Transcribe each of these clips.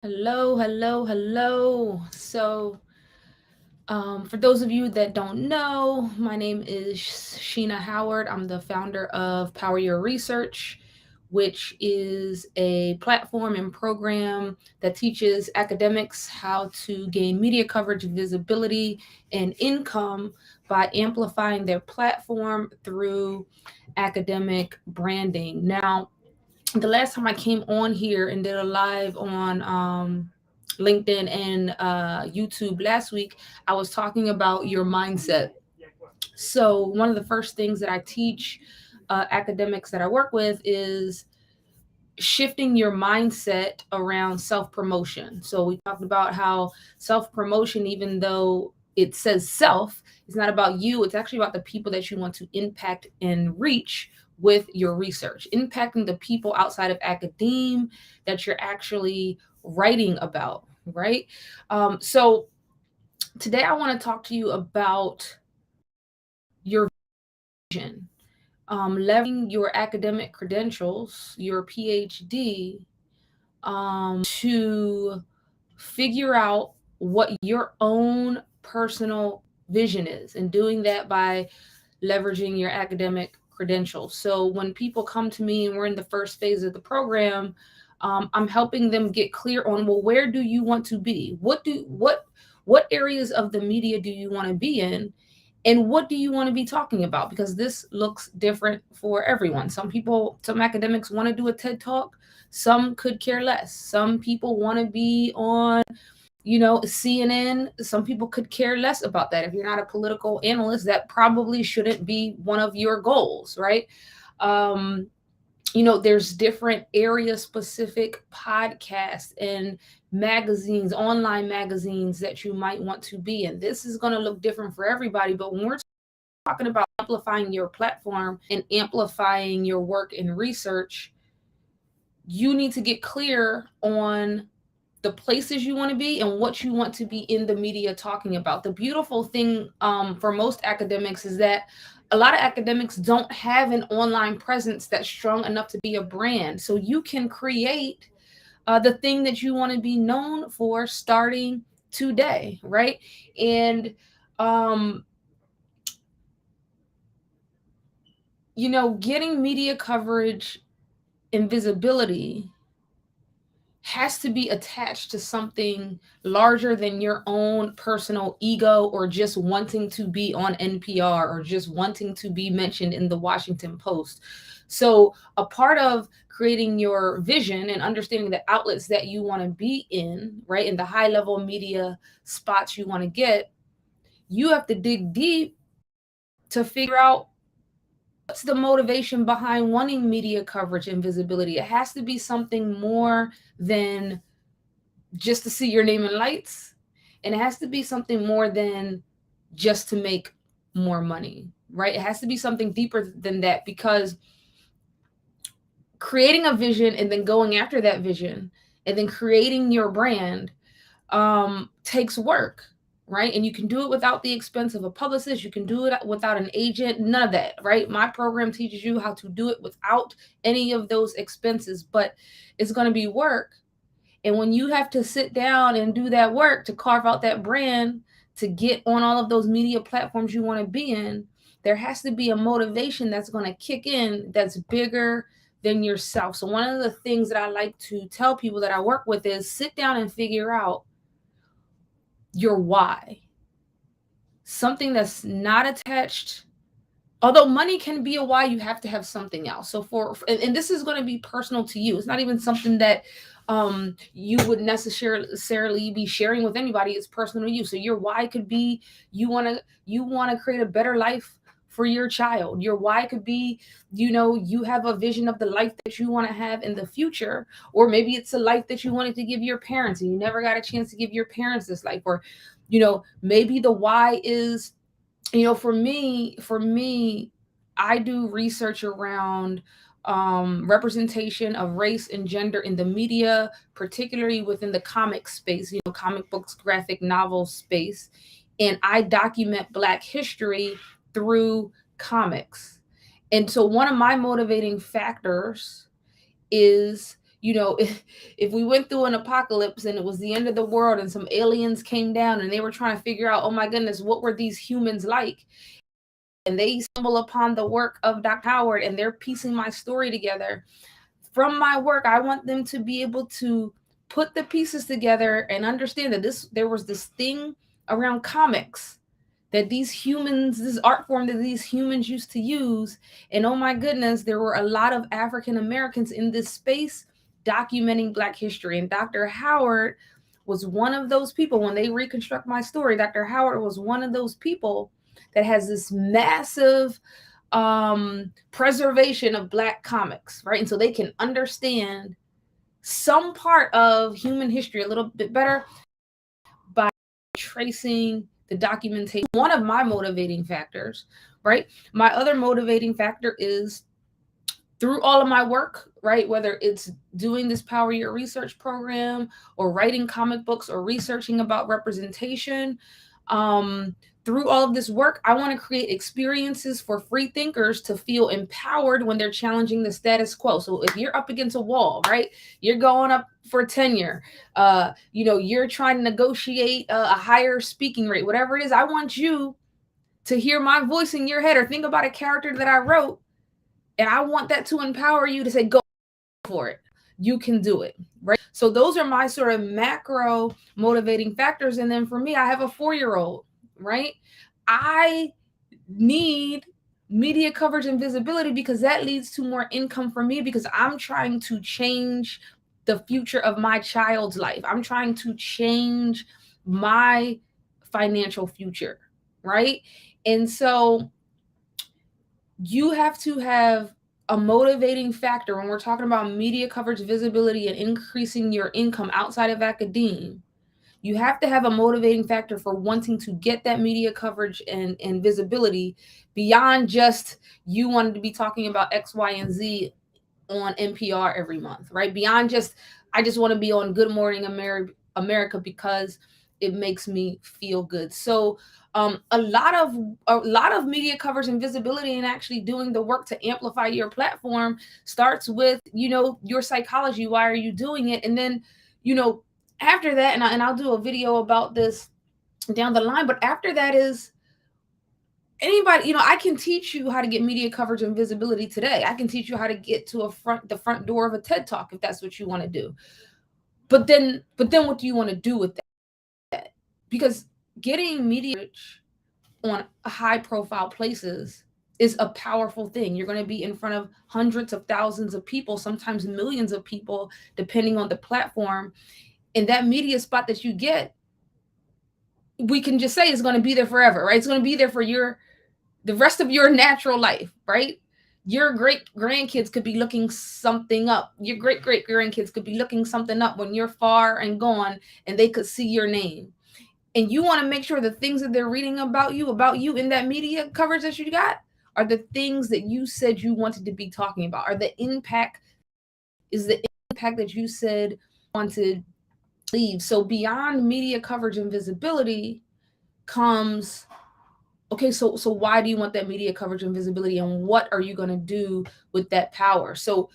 Hello, hello, hello. For those of you that don't know, my name is Sheena Howard. I'm the founder of Power Your Research, which is a platform and program that teaches academics how to gain media coverage, visibility, and income by amplifying their platform through academic branding. Now, the last time I came on here and did a live on LinkedIn and YouTube last week, I was talking about your mindset. So, one of the first things that I teach academics that I work with is shifting your mindset around self promotion. So, we talked about how self promotion, even though it says self, it's not about you, it's actually about the people that you want to impact and reach with your research, impacting the people outside of academe that you're actually writing about, right? So, today I want to talk to you about your vision, leveraging your academic credentials, your PhD, to figure out what your own personal vision is, and doing that by leveraging your academic credentials. So when people come to me and we're in the first phase of the program, I'm helping them get clear on, well, where do you want to be? What areas of the media do you want to be in? And what do you want to be talking about? Because this looks different for everyone. Some academics want to do a TED talk. Some could care less. Some people want to be on, CNN. Some people could care less about that. If you're not a political analyst, that probably shouldn't be one of your goals, right? Um, there's different area specific podcasts and magazines, online magazines that you might want to be in. This is going to look different for everybody, but when we're talking about amplifying your platform and amplifying your work and research, you need to get clear on the places you want to be and what you want to be in the media talking about. The beautiful thing for most academics is that a lot of academics don't have an online presence that's strong enough to be a brand. So you can create the thing that you want to be known for starting today, right? And, um, getting media coverage and visibility has to be attached to something larger than your own personal ego, or just wanting to be on NPR, or just wanting to be mentioned in the Washington Post. So, a part of creating your vision and understanding the outlets that you want to be in, right, in the high level media spots you want to get, you have to dig deep to figure out what's the motivation behind wanting media coverage and visibility. It has to be something more than just to see your name in lights, and it has to be something more than just to make more money, right? It has to be something deeper than that, because creating a vision and then going after that vision and then creating your brand takes work, right? And you can do it without the expense of a publicist. You can do it without an agent, none of that, right? My program teaches you how to do it without any of those expenses, but it's going to be work. And when you have to sit down and do that work to carve out that brand, to get on all of those media platforms you want to be in, there has to be a motivation that's going to kick in that's bigger than yourself. So, one of the things that I like to tell people that I work with is sit down and figure out your why. Something that's not attached. Although money can be a why, you have to have something else. So and this is going to be personal to you. It's not even something that you would necessarily be sharing with anybody. It's personal to you. So your why could be you want to create a better life for your child. Your why could be, you have a vision of the life that you want to have in the future, or maybe it's a life that you wanted to give your parents and you never got a chance to give your parents this life. Or maybe the why is, for me, I do research around representation of race and gender in the media, particularly within the comic space, comic books, graphic novel space. And I document Black history through comics. And so one of my motivating factors is if we went through an apocalypse and it was the end of the world and some aliens came down and they were trying to figure out, oh my goodness, what were these humans like? And they stumble upon the work of Dr. Howard and they're piecing my story together. From my work, I want them to be able to put the pieces together and understand that there was this thing around comics that these humans, this art form that these humans used to use. And oh my goodness, there were a lot of African Americans in this space documenting Black history. And Dr. Howard was one of those people. When they reconstruct my story, Dr. Howard was one of those people that has this massive preservation of Black comics, right? And so they can understand some part of human history a little bit better by tracing the documentation. One of my motivating factors, right? My other motivating factor is through all of my work, right? Whether it's doing this Power Your Research program or writing comic books or researching about representation, through all of this work, I want to create experiences for free thinkers to feel empowered when they're challenging the status quo. So if you're up against a wall, right, you're going up for tenure, you're trying to negotiate a higher speaking rate, whatever it is, I want you to hear my voice in your head or think about a character that I wrote. And I want that to empower you to say, go for it. You can do it, right? So those are my sort of macro motivating factors. And then for me, I have a 4-year-old, right? I need media coverage and visibility because that leads to more income for me, because I'm trying to change the future of my child's life. I'm trying to change my financial future, right? And so you have to have a motivating factor when we're talking about media coverage, visibility, and increasing your income outside of academia. You have to have a motivating factor for wanting to get that media coverage and visibility beyond just you wanting to be talking about X, Y, and Z on NPR every month, right? Beyond just, I just want to be on Good Morning America because it makes me feel good. So a lot of media coverage and visibility and actually doing the work to amplify your platform starts with, your psychology. Why are you doing it? And then, after that, and I'll do a video about this down the line, but after that is anybody, I can teach you how to get media coverage and visibility today. I can teach you how to get to the front door of a TED Talk if that's what you want to do. But then what do you want to do with that? Because getting media on high profile places is a powerful thing. You're going to be in front of hundreds of thousands of people, sometimes millions of people, depending on the platform. And that media spot that you get, we can just say it's going to be there forever, right? It's going to be there for the rest of your natural life, right? Your great grandkids could be looking something up. Your great great grandkids could be looking something up when you're far and gone, and they could see your name. And you want to make sure the things that they're reading about you in that media coverage that you got are the things that you said you wanted to be talking about, are the impact that you said wanted to leave. So beyond media coverage and visibility comes, okay, so why do you want that media coverage and visibility, and what are you going to do with that power? So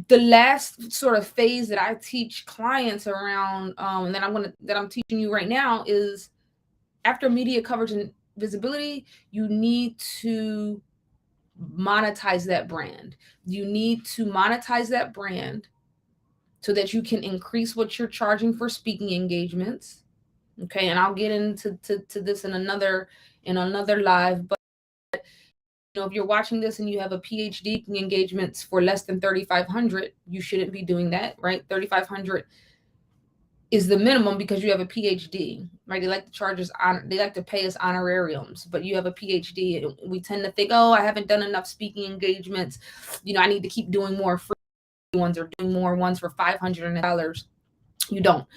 the last sort of phase that I teach clients around, and that I'm teaching you right now, is after media coverage and visibility, you need to monetize that brand. You need to monetize that brand so that you can increase what you're charging for speaking engagements. Okay, and I'll get into to this in another live, but if you're watching this and you have a PhD engagements for less than 3,500, you shouldn't be doing that, right? 3,500 is the minimum because you have a PhD, right? They like to charge us they like to pay us honorariums, but you have a PhD. And we tend to think, oh, I haven't done enough speaking engagements. I need to keep doing more free ones or doing more ones for $500. You don't.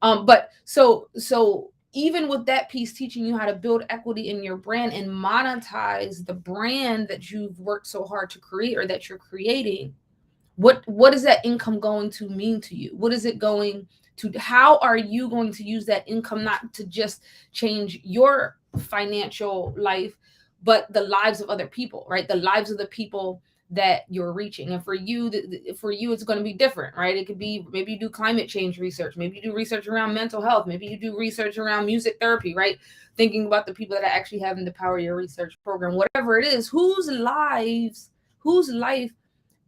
But so even with that piece, teaching you how to build equity in your brand and monetize the brand that you've worked so hard to create or that you're creating, what is that income going to mean to you? What is it going to, how are you going to use that income not to just change your financial life, but the lives of other people, right? The lives of the people that you're reaching. And for you, it's going to be different, right? It could be, maybe you do climate change research, maybe you do research around mental health, maybe you do research around music therapy, right? Thinking about the people that are actually having the Power Your Research program, whatever it is. Whose life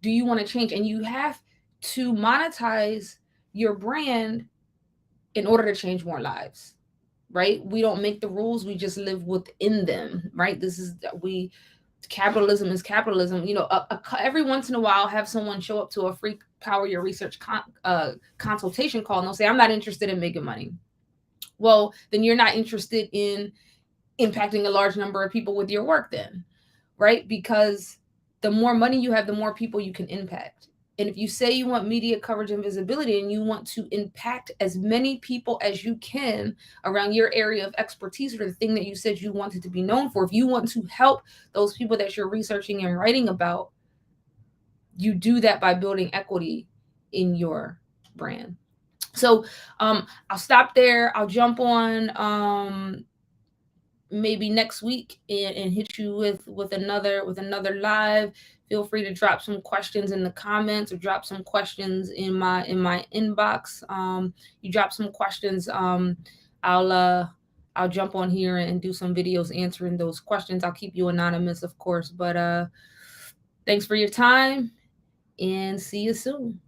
do you want to change? And you have to monetize your brand in order to change more lives, right? We don't make the rules, we just live within them, right? This is, we, capitalism is capitalism. Every once in a while, have someone show up to a free Power Your Research consultation call, and they'll say, I'm not interested in making money. Well, then you're not interested in impacting a large number of people with your work then, right? Because the more money you have, the more people you can impact. And if you say you want media coverage and visibility, and you want to impact as many people as you can around your area of expertise, or the thing that you said you wanted to be known for, if you want to help those people that you're researching and writing about, you do that by building equity in your brand. So I'll stop there. I'll jump on maybe next week and hit you with another live. Feel free to drop some questions in the comments, or drop some questions in my inbox. You drop some questions, I'll jump on here and do some videos answering those questions. I'll keep you anonymous, of course, but thanks for your time, and see you soon.